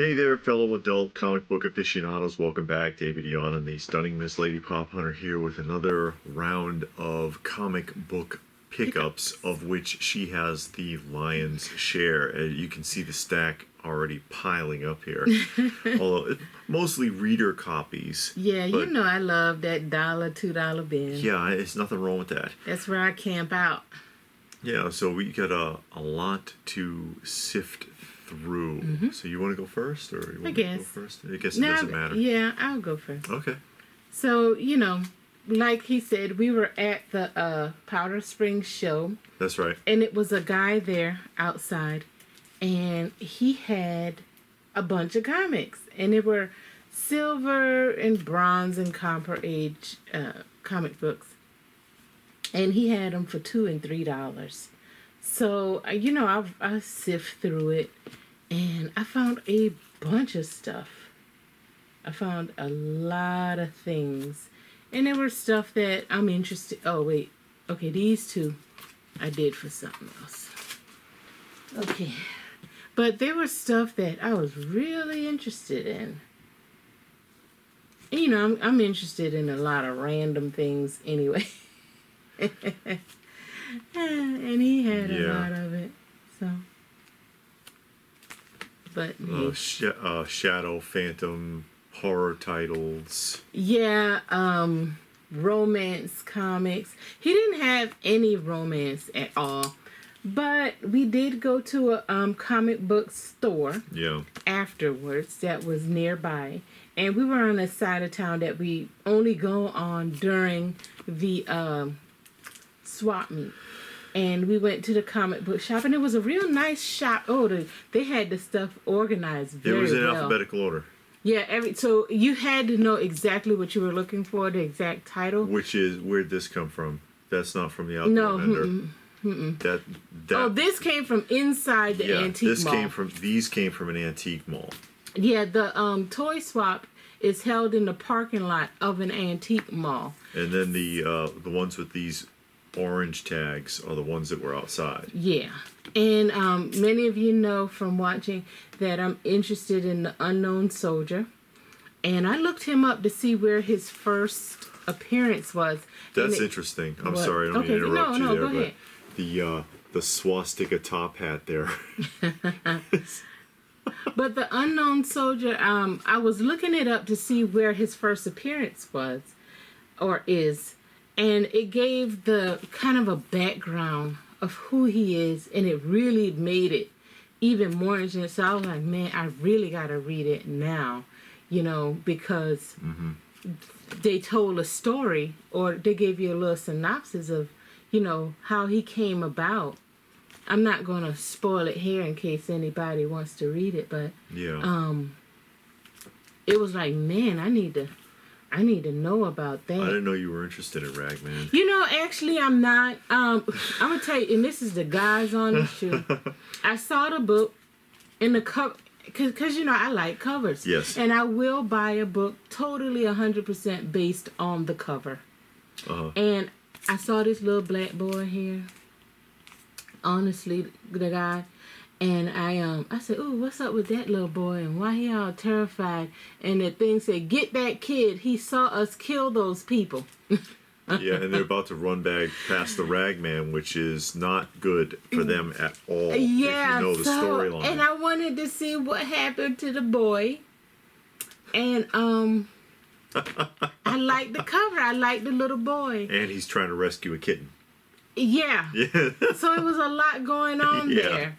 Hey there, fellow adult comic book aficionados. Welcome back. David Yon and the stunning Miss Lady Pop Hunter here with another round of comic book pickups, of which she has the lion's share. You can see the stack already piling up here. Although mostly reader copies. Yeah, you know I love that $1, $2 bin. Yeah, it's nothing wrong with that. That's where I camp out. Yeah, so we got a lot to sift through. So you want to go first, or you want to go first? I guess it doesn't matter. Yeah, I'll go first. Okay. So, like he said, we were at the Powder Springs show. That's right. And it was a guy there outside, and he had a bunch of comics. And they were silver and bronze and copper age comic books. And he had them for $2 and $3. So, I sift through it, and I found a bunch of stuff. I found a lot of things. And there were stuff that I'm interested... Oh, wait. Okay, these two I did for something else. Okay. But there was stuff that I was really interested in. And, I'm interested in a lot of random things anyway. And he had a lot of it, so. But Shadow, Phantom, horror titles. Yeah, romance comics. He didn't have any romance at all, but we did go to a comic book store. Yeah. Afterwards, that was nearby, and we were on a side of town that we only go on during the swap meet. And we went to the comic book shop, and it was a real nice shop. Oh, they had the stuff organized very well. It was in alphabetical order. Yeah, so you had to know exactly what you were looking for, the exact title. Which is, where'd this come from? That's not from the outdoor vendor. Oh, this came from inside the antique mall. These came from an antique mall. Yeah, the toy swap is held in the parking lot of an antique mall. And then the ones with these orange tags are the ones that were outside. Yeah. And many of you know from watching that I'm interested in the Unknown Soldier. And I looked him up to see where his first appearance was. That's interesting. I'm sorry, I don't mean to interrupt you there, but the swastika top hat there. But the Unknown Soldier, I was looking it up to see where his first appearance was or is. And it gave the kind of a background of who he is, and it really made it even more interesting. So I was like, man, I really got to read it now, because they told a story, or they gave you a little synopsis of, how he came about. I'm not going to spoil it here in case anybody wants to read it, but it was like, man, I need to know about that. I didn't know you were interested in Ragman. Actually, I'm not. I'm going to tell you, and this is the guys on the shoe. I saw the book in the cover, because, I like covers. Yes. And I will buy a book totally 100% based on the cover. And I saw this little black boy here. Honestly, the guy. And I said, ooh, what's up with that little boy? And why he all terrified? And the thing said, get that kid. He saw us kill those people. Yeah, and they're about to run back past the Ragman, which is not good for them at all. Yeah, if you know the storyline. And I wanted to see what happened to the boy. And I like the cover. I like the little boy. And he's trying to rescue a kitten. Yeah. So it was a lot going on there.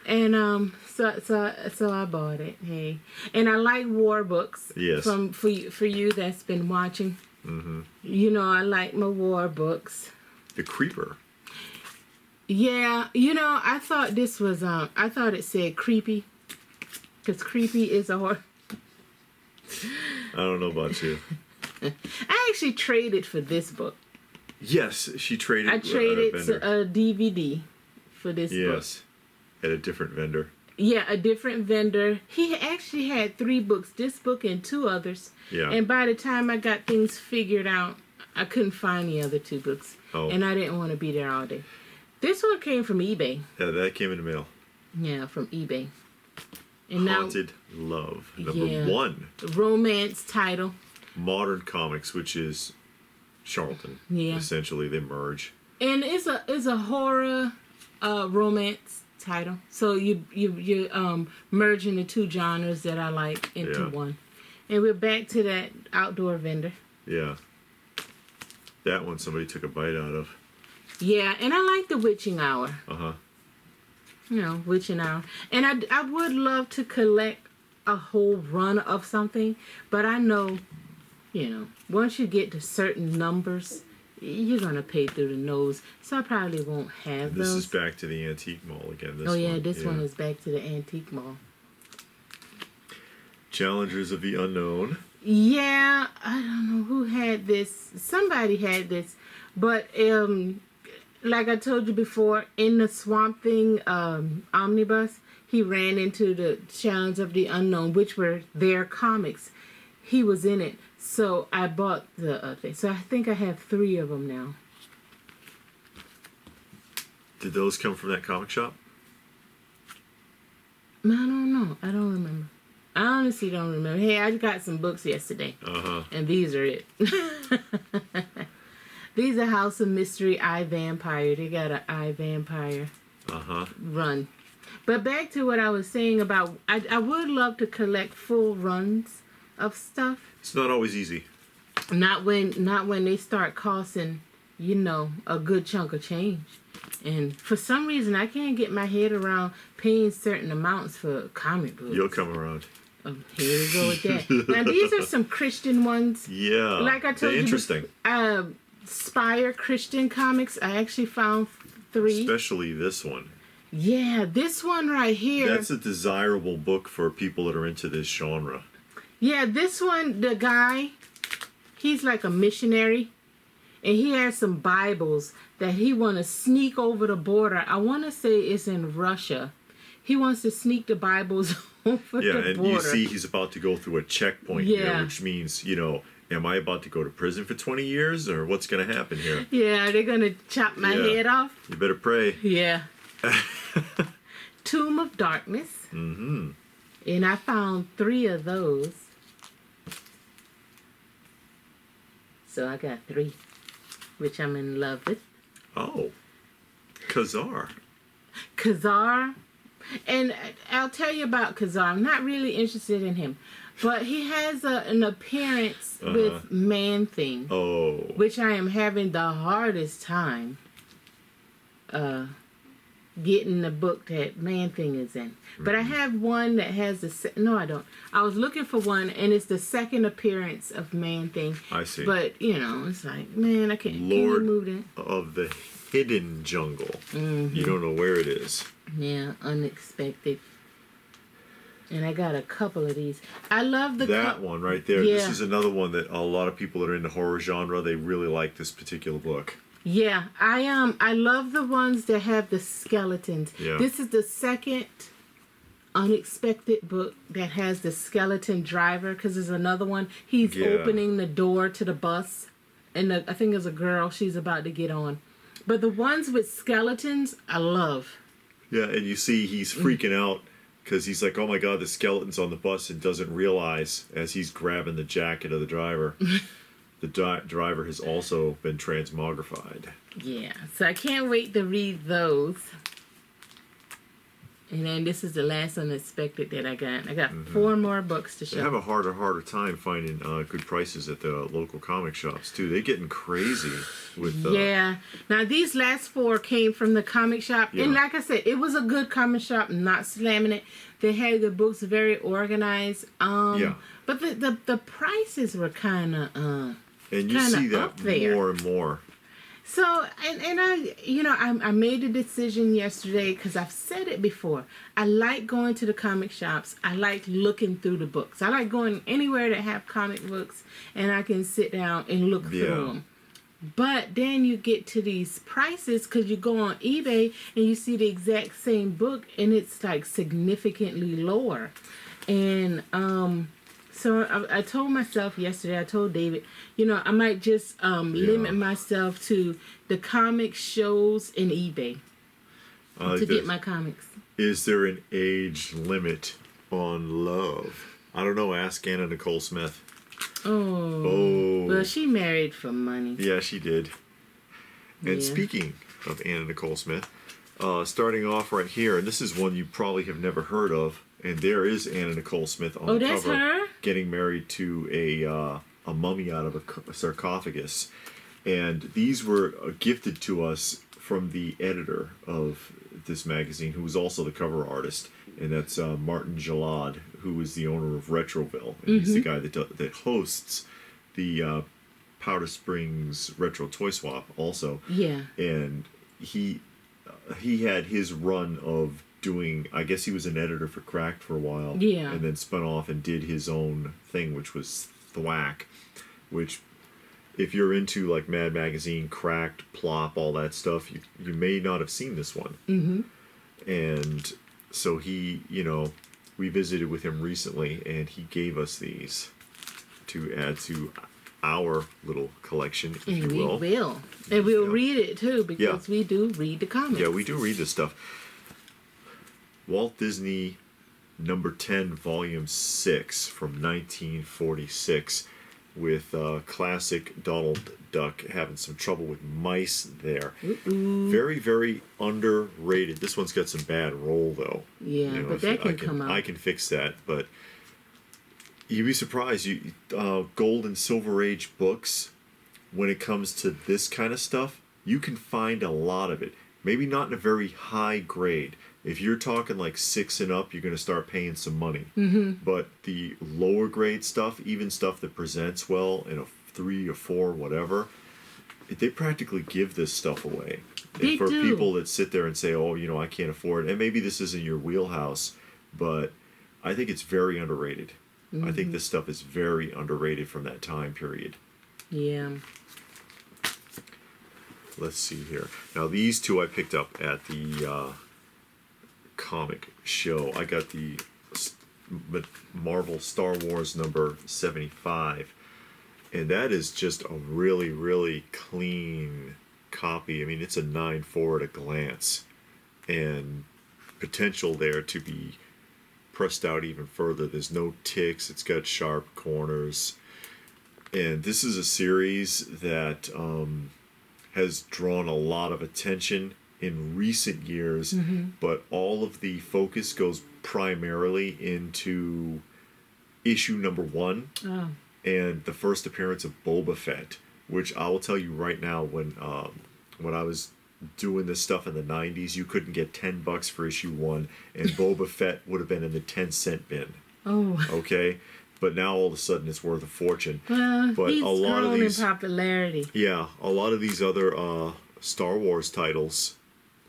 And so I bought it. Hey, and I like war books. Yes. For you that's been watching. I like my war books. The Creeper. Yeah, I thought this was I thought it said creepy, because creepy is a horror. I don't know about you. I actually traded for this book. Yes, she traded. I traded a DVD for this book. Yes. At a different vendor. Yeah, a different vendor. He actually had 3 books, this book and 2 others. Yeah. And by the time I got things figured out, I couldn't find the other 2 books. Oh. And I didn't want to be there all day. This one came from eBay. Yeah, that came in the mail. Yeah, from eBay. And now, Haunted Love, number Yeah. 1. romance title. Modern Comics, which is Charlton. Yeah. Essentially, they merge. And it's a horror romance title. So you merging the two genres that I like into Yeah. one. And we're back to that outdoor vendor. Yeah. That one somebody took a bite out of. Yeah, and I like the Witching Hour. Uh-huh. You know, Witching Hour. And I would love to collect a whole run of something, but I know, once you get to certain numbers, you're going to pay through the nose. So I probably won't have This those. is back to the antique mall again. This This one is back to the antique mall. Challengers of the Unknown. Yeah, I don't know who had this. Somebody had this. But like I told you before, in the Swamp Thing omnibus, he ran into the Challenge of the Unknown, which were their comics. He was in it. So I bought the thing. So I think I have 3 of them now. Did those come from that comic shop? I don't know. I don't remember. I honestly don't remember. Hey, I got some books yesterday. Uh-huh. And these are it. These are House of Mystery, I, Vampire. They got an I, Vampire run. But back to what I was saying about, I would love to collect full runs of stuff. It's not always easy. Not when they start costing, a good chunk of change. And for some reason, I can't get my head around paying certain amounts for comic books. You'll come around. Here we go with that. Now, these are some Christian ones. Yeah. Like I told you. Interesting. Spire Christian comics. I actually found 3. Especially this one. Yeah, this one right here. That's a desirable book for people that are into this genre. Yeah, this one, the guy, he's like a missionary. And he has some Bibles that he want to sneak over the border. I want to say it's in Russia. He wants to sneak the Bibles over the border. Yeah, and you see he's about to go through a checkpoint here, which means, am I about to go to prison for 20 years or what's going to happen here? Yeah, they're going to chop my head off. You better pray. Yeah. Tomb of Darkness. Mm-hmm. And I found 3 of those. So I got 3, which I'm in love with. Oh. Khazar. Khazar. And I'll tell you about Khazar. I'm not really interested in him. But he has an appearance with Man-Thing. Oh. Which I am having the hardest time getting the book that Man-Thing is in. But I have one that has the... No, I don't. I was looking for one, and it's the second appearance of Man-Thing. I see. But, it's like, man, I can't... Lord can you move it? of the Hidden Jungle. Mm-hmm. You don't know where it is. Yeah, Unexpected. And I got a couple of these. I love that one right there. Yeah. This is another one that a lot of people that are in the horror genre, they really like this particular book. Yeah, I love the ones that have the skeletons. Yeah. This is the second Unexpected book that has the skeleton driver, because there's another one. He's opening the door to the bus, and I think there's a girl she's about to get on. But the ones with skeletons, I love. Yeah, and you see he's freaking out because he's like, oh my God, the skeleton's on the bus, and doesn't realize as he's grabbing the jacket of the driver. The driver has also been transmogrified. Yeah, so I can't wait to read those. And then this is the last Unexpected that I got. I got 4 more books to show. They have a harder time finding good prices at the local comic shops, too. They're getting crazy with... Yeah. Now, these last 4 came from the comic shop. Yeah. And like I said, it was a good comic shop, not slamming it. They had the books very organized. Yeah. But the prices were kind of... and you see that more and more. So, and I made a decision yesterday, because I've said it before. I like going to the comic shops. I like looking through the books. I like going anywhere that have comic books, and I can sit down and look through them. But then you get to these prices, because you go on eBay and you see the exact same book, and it's like significantly lower. And so I told myself yesterday, I told David, I might just limit myself to the comic shows and eBay to get my comics. Is there an age limit on love. I don't know. Ask Anna Nicole Smith. Oh. Well, she married for money. Yeah, she did. And Yeah. speaking of Anna Nicole Smith, starting off right here, and this is one you probably have never heard of, and there is Anna Nicole Smith on the that's cover, her? getting married to a mummy out of a sarcophagus. And these were gifted to us from the editor of this magazine, who was also the cover artist, and that's Martin Gillard, who is the owner of Retroville, and he's the guy that hosts the Powder Springs Retro Toy Swap also. Yeah. And he had his run of doing, I guess he was an editor for Cracked for a while. Yeah. And then spun off and did his own thing, which was Thwack, which, if you're into like Mad Magazine, Cracked, Plop, all that stuff, you may not have seen this one. Mm-hmm. And so he, we visited with him recently, and he gave us these to add to our little collection, if you will. We will. And we'll read it too, because we do read the comics. Yeah, we do read this stuff. Walt Disney number 10, volume 6 from 1946, with classic Donald Duck having some trouble with mice there. Ooh. Very, very underrated. This one's got some bad roll, though. Yeah, but that can come out. I can fix that, but you'd be surprised. Gold and Silver Age books, when it comes to this kind of stuff, you can find a lot of it. Maybe not in a very high grade. If you're talking like 6 and up, you're going to start paying some money. Mm-hmm. But the lower grade stuff, even stuff that presents well in a 3 or 4, whatever, they practically give this stuff away. They and for do. people that sit there and say, oh, I can't afford it, and maybe this isn't your wheelhouse, but I think it's very underrated. Mm-hmm. I think this stuff is very underrated from that time period. Yeah. Let's see here. Now, these two I picked up at the comic show. I got the Marvel Star Wars number 75, and that is just a really, really clean copy. I mean, it's a 9.4 at a glance, and potential there to be pressed out even further. There's no ticks. It's got sharp corners, and this is a series that has drawn a lot of attention in recent years, but all of the focus goes primarily into issue number 1 and the first appearance of Boba Fett, which I will tell you right now, when I was doing this stuff in the 90s, you couldn't get $10 for issue 1, and Boba Fett would have been in the 10-cent bin. Oh. Okay? But now all of a sudden it's worth a fortune. Well, but he's a lot of grown these, in popularity. yeah, a lot of these other Star Wars titles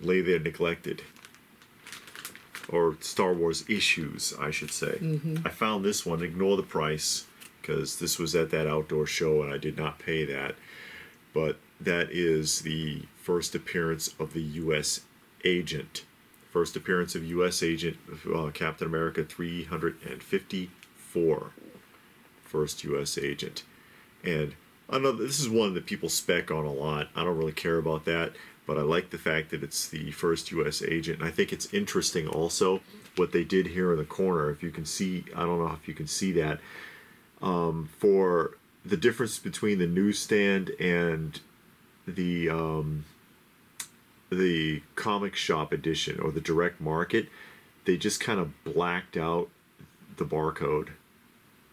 lay there neglected. Or Star Wars issues, I should say. I found this one. Ignore the price, because this was at that outdoor show and I did not pay that. But that is the first appearance of the U.S. Agent. First appearance of U.S. Agent, Captain America 354. First U.S. Agent. And this is one that people spec on a lot. I don't really care about that, but I like the fact that it's the first U.S. Agent. And I think it's interesting also what they did here in the corner. If you can see, I don't know if you can see that, for the difference between the newsstand and the comic shop edition or the direct market, they just kind of blacked out the barcode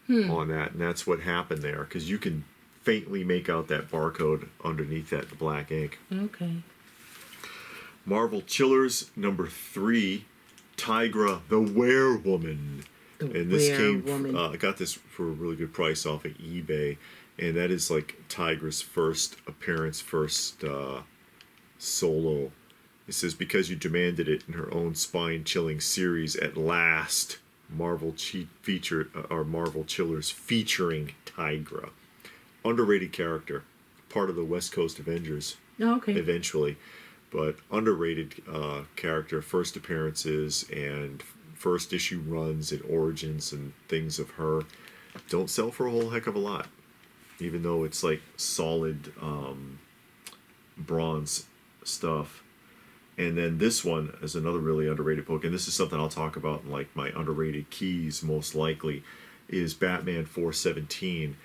on that, and that's what happened there, because you can faintly make out that barcode underneath that black ink. Okay. Marvel Chillers number 3, Tigra the Werewoman. And this came, I got this for a really good price off of eBay, and that is like Tigra's first appearance, first solo. It says, because you demanded it in her own spine-chilling series, at last, Marvel Chillers featuring Tigra. Underrated character, part of the West Coast Avengers. Okay. Eventually, but underrated character, first appearances and first issue runs and origins and things of her don't sell for a whole heck of a lot, even though it's like solid bronze stuff. And then this one is another really underrated book, and this is something I'll talk about in like my underrated keys most likely, is Batman 417,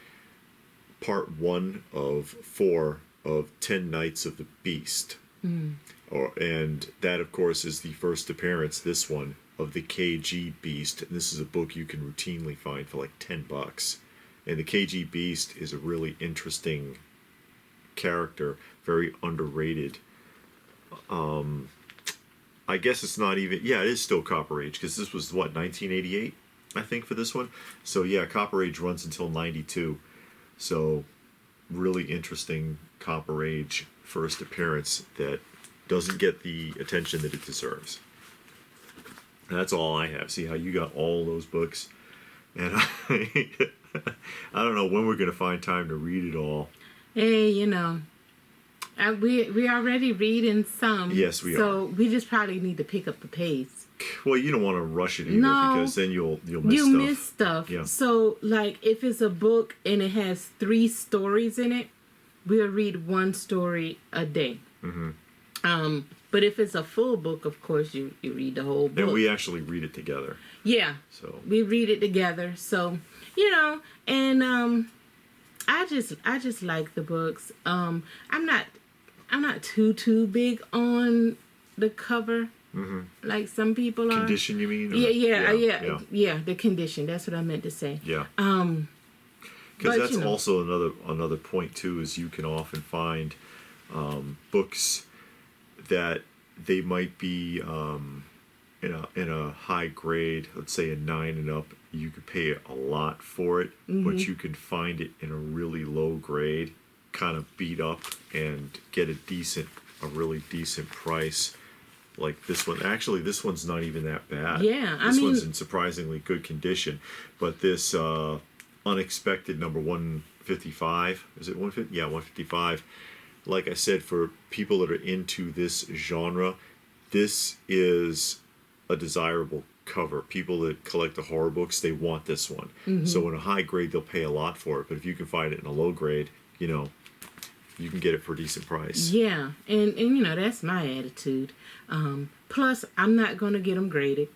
part 1 of 4 of 10 Nights of the Beast. And that, of course, is the first appearance, this one, of the KG Beast. And this is a book you can routinely find for like $10. And the KG Beast is a really interesting character, very underrated. I guess it's not even, yeah, it is still Copper Age, because this was, what, 1988, I think, for this one? So, yeah, Copper Age runs until 92. So, really interesting Copper Age first appearance that doesn't get the attention that it deserves. And that's all I have. See how you got all those books? And I don't know when we're going to find time to read it all. Hey, you know, we already reading some. Yes, we are. So we just probably need to pick up the pace. Well, you don't want to rush it either, No, because then you'll miss you stuff. miss stuff. Yeah. So, like, if it's a book and it has 3 stories in it, we'll read 1 story a day. But if it's a full book, of course, you read the whole book. And we actually read it together. Yeah. So we read it together. So, you know, and I just like the books. I'm not too big on the cover. Like some people are. Condition, you mean? Or? Yeah. The condition. That's what I meant to say. Yeah. But, Because that's you know, also another point too, is you can often find books that they might be in a high grade, let's say a 9 and up. You could pay a lot for it, but you can find it in a really low grade, kind of beat up, and get a really decent price. Like this one. Actually, this one's not even that bad. Yeah, this one's in surprisingly good condition. But this Unexpected number 155, is it 150? Yeah, 155. Like I said, for people that are into this genre, this is a desirable cover. People that collect the horror books, they want this one. So in a high grade, they'll pay a lot for it. But if you can find it in a low grade, you know, you can get it for a decent price. Yeah, and you know, that's my attitude. Plus, I'm not going to get them graded.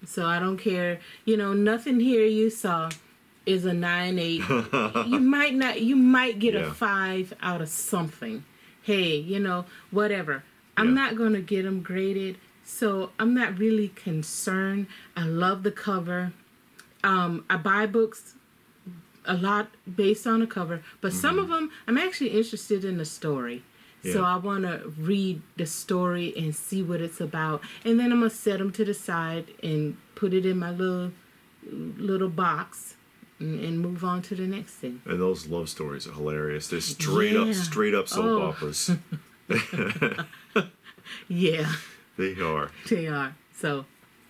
So I don't care. You know, nothing here you saw is a 9.8. You might get a 5 out of something. Hey, you know, whatever. I'm not going to get them graded. So I'm not really concerned. I love the cover. I buy books a lot based on the cover, but some of them I'm actually interested in the story. So I want to read the story and see what it's about, and then I'm gonna set them to the side and put it in my little box and move on to the next thing. And those love stories are hilarious. They're straight up soap operas. Yeah, They are. they are.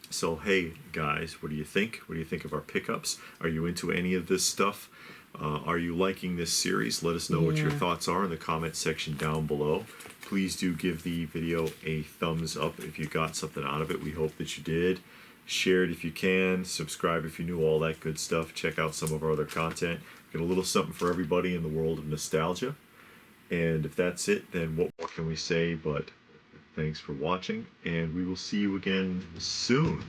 So, hey, guys, what do you think? What do you think of our pickups? Are you into any of this stuff? Are you liking this series? Let us know what your thoughts are in the comment section down below. Please do give the video a thumbs up if you got something out of it. We hope that you did. Share it if you can. Subscribe if you knew, all that good stuff. Check out some of our other content. Get a little something for everybody in the world of nostalgia. And if that's it, then what more can we say but thanks for watching, and we will see you again soon.